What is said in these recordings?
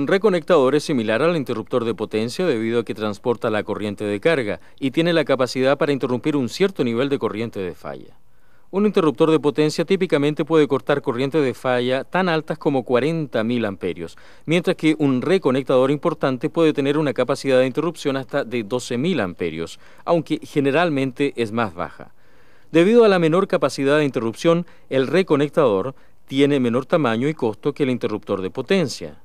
Un reconectador es similar al interruptor de potencia debido a que transporta la corriente de carga y tiene la capacidad para interrumpir un cierto nivel de corriente de falla. Un interruptor de potencia típicamente puede cortar corrientes de falla tan altas como 40.000 amperios, mientras que un reconectador importante puede tener una capacidad de interrupción hasta de 12.000 amperios, aunque generalmente es más baja. Debido a la menor capacidad de interrupción, el reconectador tiene menor tamaño y costo que el interruptor de potencia.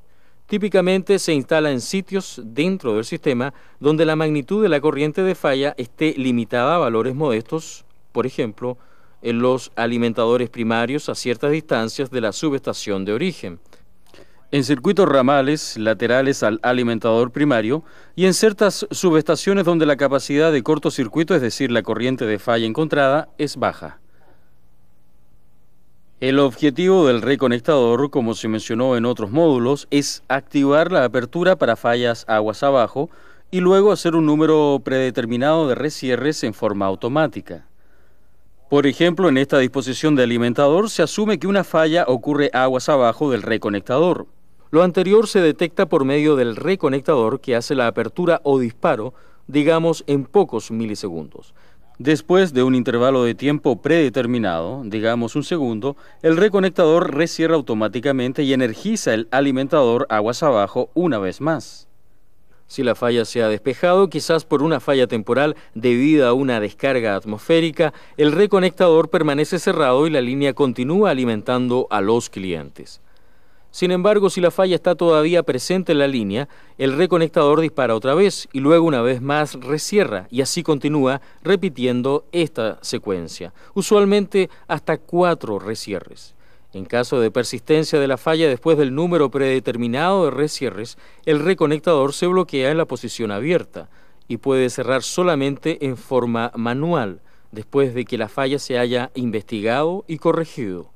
Típicamente se instala en sitios dentro del sistema donde la magnitud de la corriente de falla esté limitada a valores modestos, por ejemplo, en los alimentadores primarios a ciertas distancias de la subestación de origen, en circuitos ramales laterales al alimentador primario y en ciertas subestaciones donde la capacidad de cortocircuito, es decir, la corriente de falla encontrada, es baja. El objetivo del reconectador, como se mencionó en otros módulos, es activar la apertura para fallas aguas abajo y luego hacer un número predeterminado de recierres en forma automática. Por ejemplo, en esta disposición de alimentador se asume que una falla ocurre aguas abajo del reconectador. Lo anterior se detecta por medio del reconectador que hace la apertura o disparo, digamos, en pocos milisegundos. Después de un intervalo de tiempo predeterminado, digamos un segundo, el reconectador recierra automáticamente y energiza el alimentador aguas abajo una vez más. Si la falla se ha despejado, quizás por una falla temporal debida a una descarga atmosférica, el reconectador permanece cerrado y la línea continúa alimentando a los clientes. Sin embargo, si la falla está todavía presente en la línea, el reconectador dispara otra vez y luego una vez más recierra y así continúa repitiendo esta secuencia, usualmente hasta 4 recierres. En caso de persistencia de la falla después del número predeterminado de recierres, el reconectador se bloquea en la posición abierta y puede cerrar solamente en forma manual, después de que la falla se haya investigado y corregido.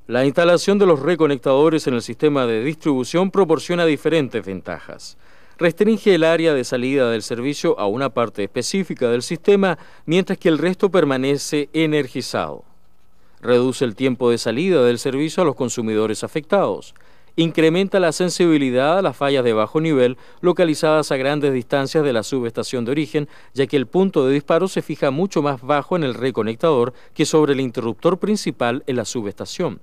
La instalación de los reconectadores en el sistema de distribución proporciona diferentes ventajas. Restringe el área de salida del servicio a una parte específica del sistema, mientras que el resto permanece energizado. Reduce el tiempo de salida del servicio a los consumidores afectados. Incrementa la sensibilidad a las fallas de bajo nivel localizadas a grandes distancias de la subestación de origen, ya que el punto de disparo se fija mucho más bajo en el reconectador que sobre el interruptor principal en la subestación.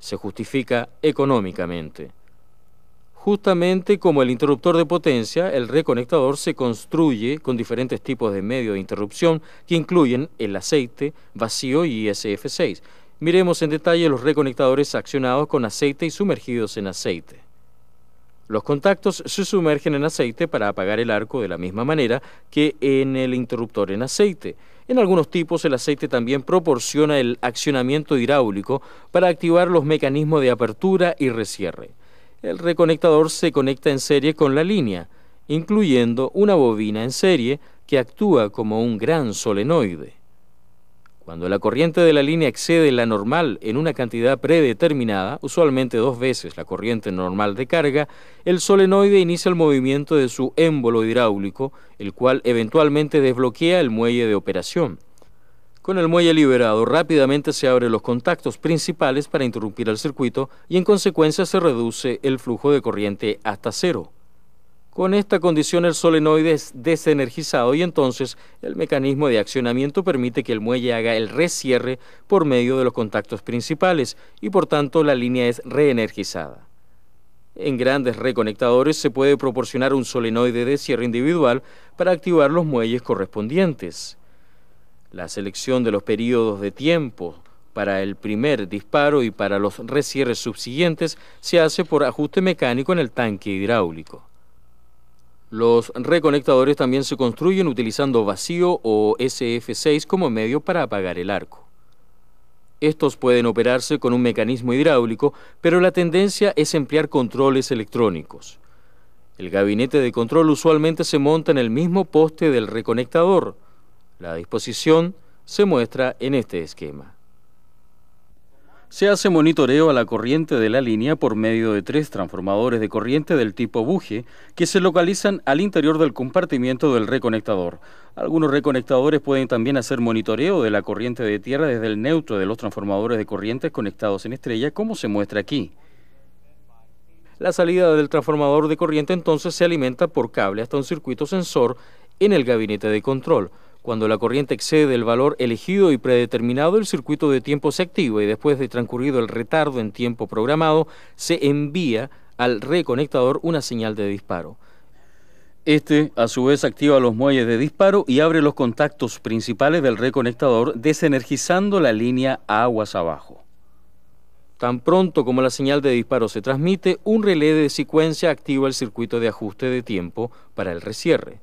Se justifica económicamente. Justamente como el interruptor de potencia, el reconectador se construye con diferentes tipos de medio de interrupción que incluyen el aceite, vacío y SF6. Miremos en detalle los reconectadores accionados con aceite y sumergidos en aceite. Los contactos se sumergen en aceite para apagar el arco de la misma manera que en el interruptor en aceite. En algunos tipos el aceite también proporciona el accionamiento hidráulico para activar los mecanismos de apertura y recierre. El reconectador se conecta en serie con la línea, incluyendo una bobina en serie que actúa como un gran solenoide. Cuando la corriente de la línea excede la normal en una cantidad predeterminada, usualmente 2 veces la corriente normal de carga, el solenoide inicia el movimiento de su émbolo hidráulico, el cual eventualmente desbloquea el muelle de operación. Con el muelle liberado, rápidamente se abren los contactos principales para interrumpir el circuito y en consecuencia se reduce el flujo de corriente hasta 0. Con esta condición el solenoide es desenergizado y entonces el mecanismo de accionamiento permite que el muelle haga el recierre por medio de los contactos principales y por tanto la línea es reenergizada. En grandes reconectadores se puede proporcionar un solenoide de cierre individual para activar los muelles correspondientes. La selección de los periodos de tiempo para el primer disparo y para los recierres subsiguientes se hace por ajuste mecánico en el tanque hidráulico. Los reconectadores también se construyen utilizando vacío o SF6 como medio para apagar el arco. Estos pueden operarse con un mecanismo hidráulico, pero la tendencia es emplear controles electrónicos. El gabinete de control usualmente se monta en el mismo poste del reconectador. La disposición se muestra en este esquema. Se hace monitoreo a la corriente de la línea por medio de 3 transformadores de corriente del tipo buje que se localizan al interior del compartimiento del reconectador. Algunos reconectadores pueden también hacer monitoreo de la corriente de tierra desde el neutro de los transformadores de corrientes conectados en estrella, como se muestra aquí. La salida del transformador de corriente entonces se alimenta por cable hasta un circuito sensor en el gabinete de control. Cuando la corriente excede el valor elegido y predeterminado, el circuito de tiempo se activa y después de transcurrido el retardo en tiempo programado, se envía al reconectador una señal de disparo. Este, a su vez, activa los muelles de disparo y abre los contactos principales del reconectador, desenergizando la línea aguas abajo. Tan pronto como la señal de disparo se transmite, un relé de secuencia activa el circuito de ajuste de tiempo para el recierre.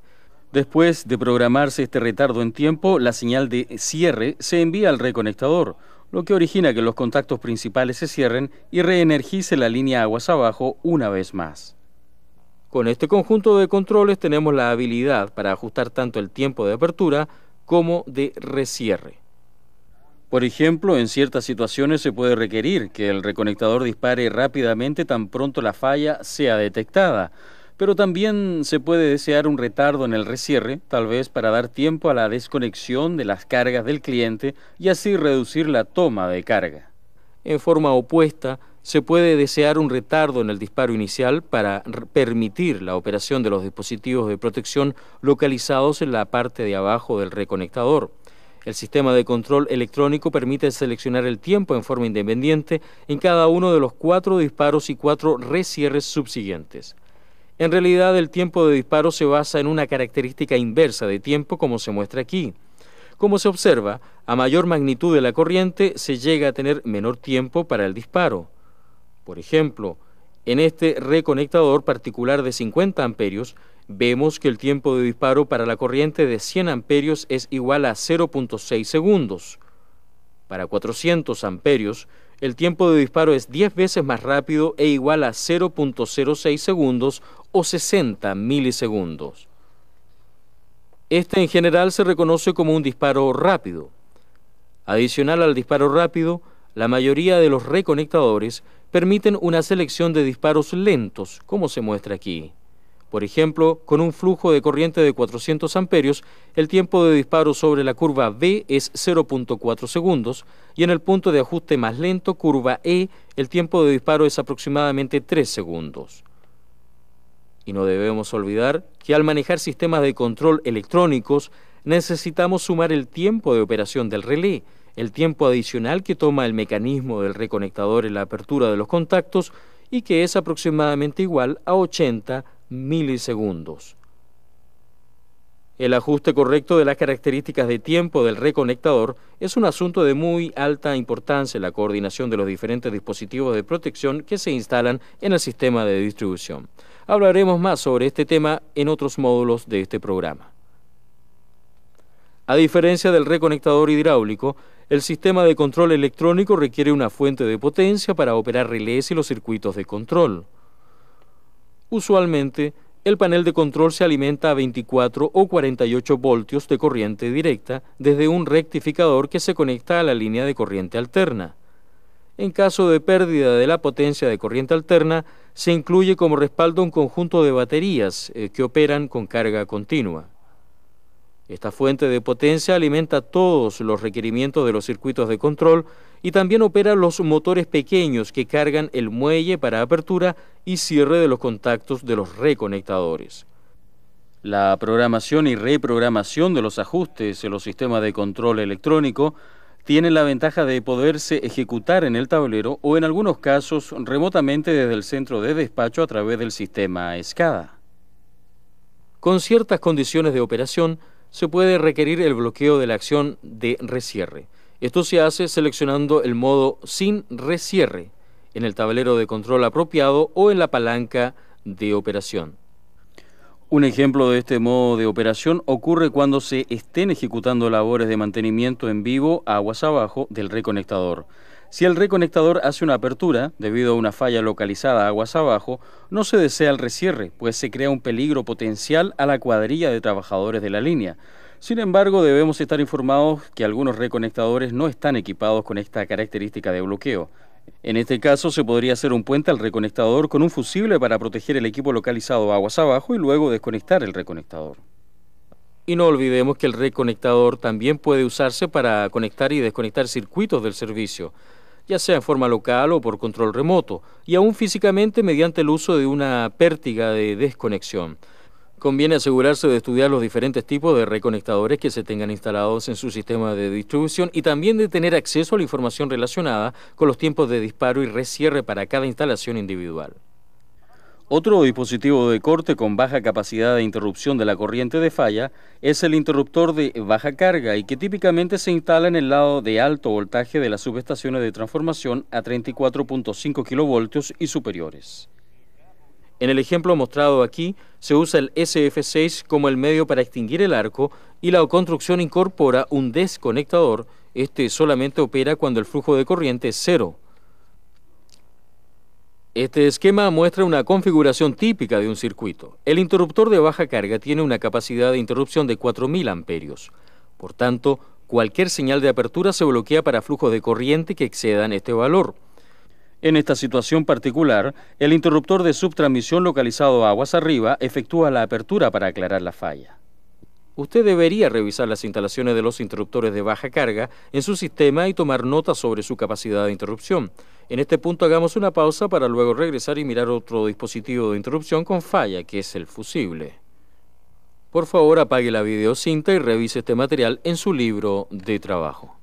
Después de programarse este retardo en tiempo, la señal de cierre se envía al reconectador, lo que origina que los contactos principales se cierren y reenergice la línea aguas abajo una vez más. Con este conjunto de controles tenemos la habilidad para ajustar tanto el tiempo de apertura como de recierre. Por ejemplo, en ciertas situaciones se puede requerir que el reconectador dispare rápidamente tan pronto la falla sea detectada, pero también se puede desear un retardo en el recierre, tal vez para dar tiempo a la desconexión de las cargas del cliente y así reducir la toma de carga. En forma opuesta, se puede desear un retardo en el disparo inicial para permitir la operación de los dispositivos de protección localizados en la parte de abajo del reconectador. El sistema de control electrónico permite seleccionar el tiempo en forma independiente en cada uno de los 4 disparos y 4 recierres subsiguientes. En realidad, el tiempo de disparo se basa en una característica inversa de tiempo, como se muestra aquí. Como se observa, a mayor magnitud de la corriente se llega a tener menor tiempo para el disparo. Por ejemplo, en este reconectador particular de 50 amperios, vemos que el tiempo de disparo para la corriente de 100 amperios es igual a 0.6 segundos. Para 400 amperios, el tiempo de disparo es 10 veces más rápido e igual a 0.06 segundos o 60 milisegundos. Este en general se reconoce como un disparo rápido. Adicional al disparo rápido, la mayoría de los reconectadores permiten una selección de disparos lentos, como se muestra aquí. Por ejemplo, con un flujo de corriente de 400 amperios, el tiempo de disparo sobre la curva B es 0.4 segundos y en el punto de ajuste más lento, curva E, el tiempo de disparo es aproximadamente 3 segundos. Y no debemos olvidar que al manejar sistemas de control electrónicos necesitamos sumar el tiempo de operación del relé, el tiempo adicional que toma el mecanismo del reconectador en la apertura de los contactos y que es aproximadamente igual a 80 milisegundos. El ajuste correcto de las características de tiempo del reconectador es un asunto de muy alta importancia en la coordinación de los diferentes dispositivos de protección que se instalan en el sistema de distribución. Hablaremos más sobre este tema en otros módulos de este programa. A diferencia del reconectador hidráulico, el sistema de control electrónico requiere una fuente de potencia para operar relés y los circuitos de control. Usualmente, el panel de control se alimenta a 24 o 48 voltios de corriente directa desde un rectificador que se conecta a la línea de corriente alterna. En caso de pérdida de la potencia de corriente alterna, se incluye como respaldo un conjunto de baterías que operan con carga continua. Esta fuente de potencia alimenta todos los requerimientos de los circuitos de control y también opera los motores pequeños que cargan el muelle para apertura y cierre de los contactos de los reconectadores. La programación y reprogramación de los ajustes en los sistemas de control electrónico tiene la ventaja de poderse ejecutar en el tablero o en algunos casos remotamente desde el centro de despacho a través del sistema SCADA. Con ciertas condiciones de operación, se puede requerir el bloqueo de la acción de recierre. Esto se hace seleccionando el modo sin recierre en el tablero de control apropiado o en la palanca de operación. Un ejemplo de este modo de operación ocurre cuando se estén ejecutando labores de mantenimiento en vivo aguas abajo del reconectador. Si el reconectador hace una apertura, debido a una falla localizada aguas abajo, no se desea el recierre, pues se crea un peligro potencial a la cuadrilla de trabajadores de la línea. Sin embargo, debemos estar informados que algunos reconectadores no están equipados con esta característica de bloqueo. En este caso, se podría hacer un puente al reconectador con un fusible para proteger el equipo localizado aguas abajo y luego desconectar el reconectador. Y no olvidemos que el reconectador también puede usarse para conectar y desconectar circuitos del servicio. ya sea en forma local o por control remoto, y aún físicamente mediante el uso de una pértiga de desconexión. Conviene asegurarse de estudiar los diferentes tipos de reconectadores que se tengan instalados en su sistema de distribución y también de tener acceso a la información relacionada con los tiempos de disparo y recierre para cada instalación individual. Otro dispositivo de corte con baja capacidad de interrupción de la corriente de falla es el interruptor de baja carga y que típicamente se instala en el lado de alto voltaje de las subestaciones de transformación a 34.5 kilovoltios y superiores. En el ejemplo mostrado aquí, se usa el SF6 como el medio para extinguir el arco y la construcción incorpora un desconectador. Este solamente opera cuando el flujo de corriente es cero. Este esquema muestra una configuración típica de un circuito. El interruptor de baja carga tiene una capacidad de interrupción de 4.000 amperios. Por tanto, cualquier señal de apertura se bloquea para flujos de corriente que excedan este valor. En esta situación particular, el interruptor de subtransmisión localizado aguas arriba efectúa la apertura para aclarar la falla. Usted debería revisar las instalaciones de los interruptores de baja carga en su sistema y tomar nota sobre su capacidad de interrupción. En este punto hagamos una pausa para luego regresar y mirar otro dispositivo de interrupción con falla, que es el fusible. Por favor, apague la videocinta y revise este material en su libro de trabajo.